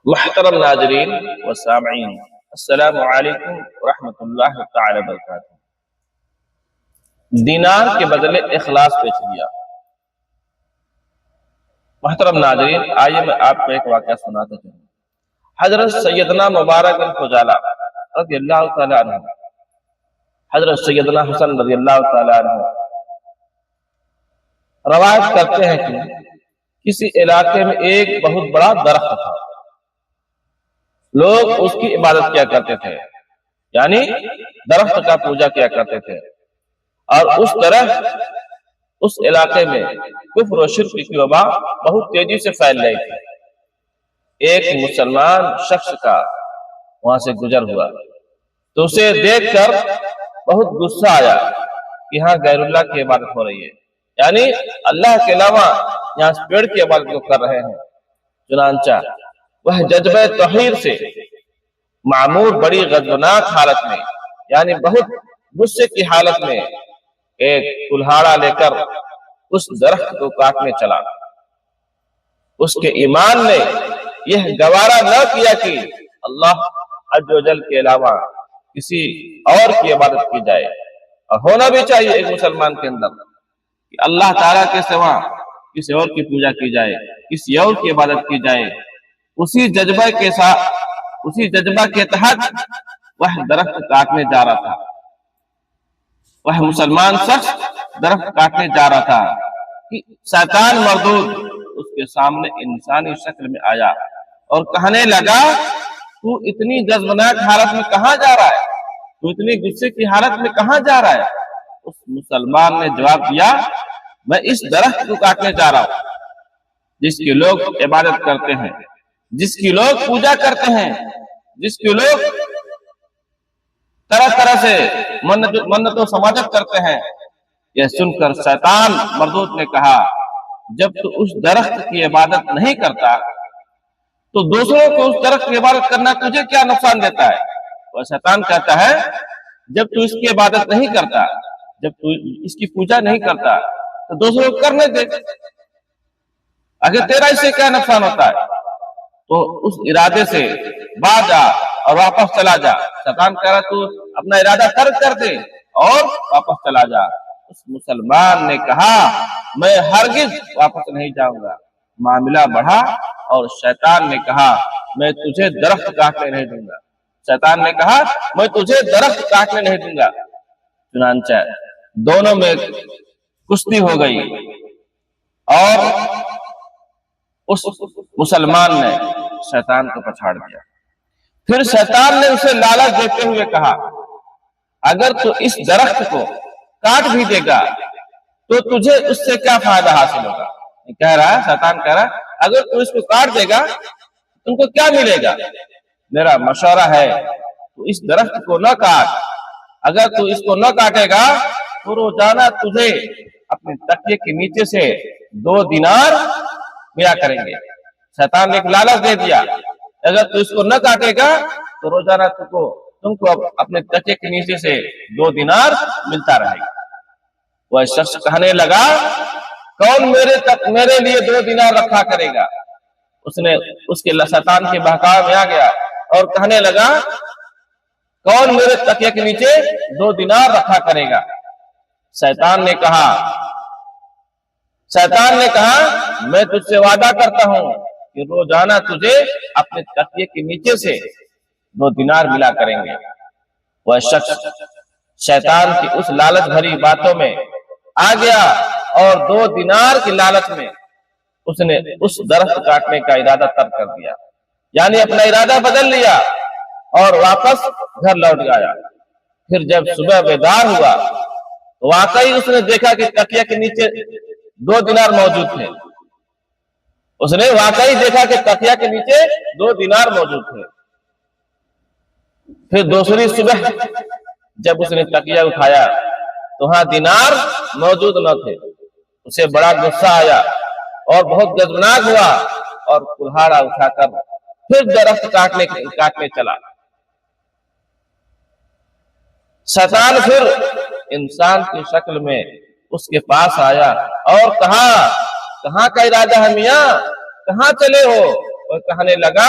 محترم ناظرین و سامعین، السلام علیکم ورحمۃ اللہ تعالی وبرکاتہ۔ دینار کے بدلے اخلاص بیچ دیا۔ محترم ناظرین، آئیے میں آپ کو ایک واقعہ سناتا چلوں۔ حضرت سیدنا مبارک بن فضالہ رضی اللہ تعالی عنہ، حضرت سیدنا حسن رضی اللہ تعالی عنہ روایت کرتے ہیں کہ کسی علاقے میں ایک بہت بڑا درخت تھا، لوگ اس کی عبادت کیا کرتے تھے، یعنی درخت کا پوجا کیا کرتے تھے، اور اس طرح اس علاقے میں کفر و شرک کی وبا بہت تیزی سے پھیل رہی تھی۔ ایک مسلمان شخص کا وہاں سے گزر ہوا تو اسے دیکھ کر بہت غصہ آیا کہ یہاں غیر اللہ کی عبادت ہو رہی ہے، یعنی اللہ کے علاوہ یہاں پیڑ کی عبادت کو کر رہے ہیں۔ چنانچہ وہ جذبہ توحید سے معمور بڑی غضبناک حالت میں، یعنی بہت غصے کی حالت میں، ایک کلہاڑا لے کر اس درخت کو کاٹنے چلا۔ اس کے ایمان نے یہ گوارا نہ کیا کہ اللہ عز و جل کے علاوہ کسی اور کی عبادت کی جائے، اور ہونا بھی چاہیے ایک مسلمان کے اندر کہ اللہ تعالیٰ کے سوا کسی اور کی پوجا کی جائے، کسی اور کی عبادت کی جائے۔ اسی جذبہ کے تحت وہ درخت کاٹنے جا رہا تھا، وہ مسلمان شخص درخت کاٹنے جا رہا تھا کہ شیطان مردود اس کے سامنے انسانی شکل میں آیا اور کہنے لگا، تو اتنی غضبناک حالت میں کہاں جا رہا ہے، تو اتنی غصے کی حالت میں کہاں جا رہا ہے؟ اس مسلمان نے جواب دیا، میں اس درخت کو کاٹنے جا رہا ہوں جس کی لوگ عبادت کرتے ہیں، جس کی لوگ پوجا کرتے ہیں، جس کی لوگ طرح طرح سے منت و سماجت کرتے ہیں۔ یہ سن کر شیطان مردود نے کہا، جب تو اس درخت کی عبادت نہیں کرتا تو دوسروں کو اس درخت کی عبادت کرنا تجھے کیا نقصان دیتا ہے؟ وہ شیطان کہتا ہے، جب تو اس کی عبادت نہیں کرتا، جب تو اس کی پوجا نہیں کرتا تو دوسروں کو کرنے دے، اگر تیرا اس سے کیا نقصان ہوتا ہے؟ تو اس ارادے سے باز آ اور واپس چلا جا۔ شیطان کہہ رہا تو اپنا ارادہ ترک کر دے اور واپس چلا جا۔ اس مسلمان نے کہا، میں ہرگز واپس نہیں جاؤں گا۔ معاملہ بڑھا اور شیطان نے کہا، میں تجھے درخت کاٹنے نہیں دوں گا۔ شیطان نے کہا، میں تجھے درخت کاٹنے نہیں دوں گا۔ چنانچہ دونوں میں کشتی ہو گئی اور اس مسلمان نے شیطان کو پچھاڑ دیا۔ پھر شیطان نے اسے لالچ دیتے ہوئے کہا، اگر تو اس درخت کو کاٹ بھی دے گا تو تجھے اس سے کیا فائدہ حاصل ہوگا؟ کہہ رہا ہے، شیطان کہہ رہا ہے، اگر تو اس کو کاٹ دے گا تم کو کیا ملے گا؟ میرا مشورہ ہے تو اس درخت کو نہ کاٹ۔ اگر تو اس کو نہ کاٹے گا تو روزانہ تجھے اپنے تکیے کے نیچے سے 2 دینار ملا کریں گے۔ شیطان نے ایک لالچ دے دیا، اگر تو اس کو نہ کاٹے گا تو روزانہ تم کو اپنے تکیے کے نیچے سے 2 دینار ملتا رہے گا۔ وہ شخص کہنے لگا، کون میرے لیے 2 دینار رکھا کرے گا؟ اس کے شیطان کے بہکاوے میں آ گیا اور کہنے لگا، کون میرے تکیے کے نیچے 2 دینار رکھا کرے گا؟ شیطان نے کہا، میں تجھ سے وعدہ کرتا ہوں کہ روزانہ تجھے اپنے تکیے کے نیچے سے 2 دینار ملا کریں گے۔ وہ شخص شیطان کی اس لالچ بھری باتوں میں آ گیا اور 2 دینار کی لالچ میں اس نے اس درخت کاٹنے کا ارادہ ترک کر دیا، یعنی اپنا ارادہ بدل لیا اور واپس گھر لوٹ گیا۔ پھر جب صبح بیدار ہوا تو واقعی اس نے دیکھا کہ تکیے کے نیچے 2 دینار موجود تھے۔ اس نے واقعی دیکھا کہ تکیہ کے نیچے 2 دینار موجود تھے۔ پھر دوسری صبح جب اس نے تکیہ اٹھایا تو وہاں دینار موجود نہ تھے۔ اسے بڑا غصہ آیا اور بہت غضبناک ہوا اور کلہاڑا اٹھا کر پھر درخت کاٹنے چلا۔ شیطان پھر انسان کی شکل میں اس کے پاس آیا اور کہا، کہاں کا ارادہ ہے میاں، کہاں چلے ہو؟ اور کہنے لگا،